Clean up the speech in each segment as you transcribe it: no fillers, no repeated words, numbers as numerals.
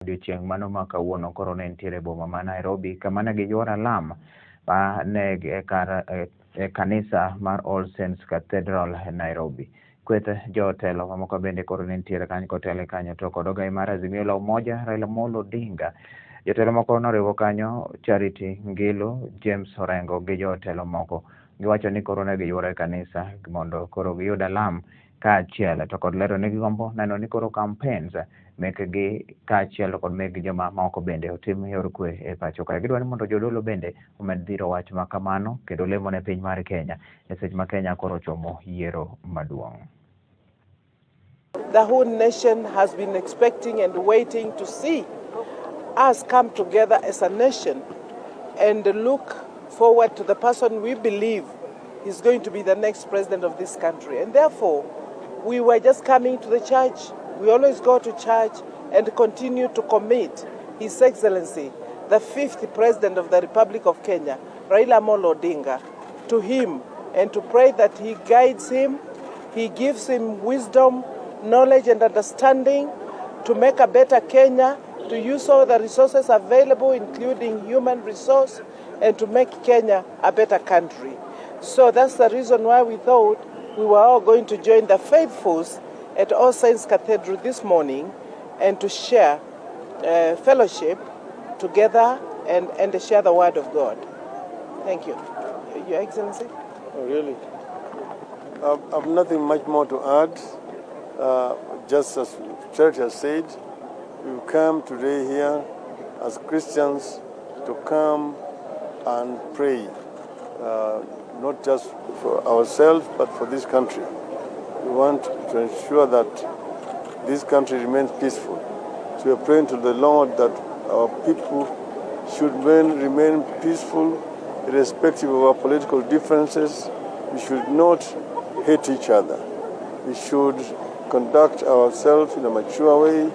Odiochieng' mano ma kawuono koro ne nitiere boma ma Nairobi kama ne giyuoro alam ne kanisa mar All Saints Cathedral Nairobi. Kweth jotelo mamoko bende koro ne nitiere kanyo kotelo kanyo to kod ogai mar Azimio la Umoja Raila Amolo Odinga. Jotelo moko noriwo kanyo Charity Ngilu, James Orengo gi jotelo moko. Giwacho ni koro ne giyuoro e kanisa mondo koro giyud alam kaachiel to kod lero ni gigombo neno ni koro Kampeins mekgi kaachiel kod meg joma moko bende otim yor kwe e pacho kae. Gidwaro ni mondo jodolo bende omed dhiro wach ma kamano kendo lemo ne piny mar Kenya e seche ma Kenya koro chomo yiero maduong'. The whole nation has been expecting and waiting to see us come together as a nation and look forward to the person we believe is going to be the next president of this country. And therefore, we were just coming to the church. We always go to church and continue to commit His Excellency, the 5th President of the Republic of Kenya, Raila Amolo Odinga, to him and to pray that he guides him, he gives him wisdom, knowledge and understanding to make a better Kenya, to use all the resources available, including human resource, and to make Kenya a better country. So that's the reason why we thought we were all going to join the faithfuls at All Saints Cathedral this morning and to share fellowship together and share the word of God. Thank you. Your Excellency. Oh, really? I've nothing much more to add. Just as Church has said, we come today here as Christians to come and pray, not just for ourselves, but for this country. We want to ensure that this country remains peaceful. So we are praying to the Lord that our people should remain peaceful, irrespective of our political differences. We should not hate each other. We should conduct ourselves in a mature way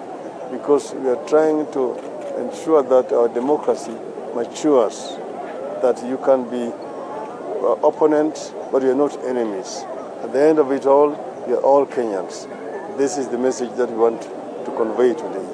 because we are trying to ensure that our democracy matures, that you can be opponents, but you are not enemies. At the end of it all, we are all Kenyans. This is the message that we want to convey today.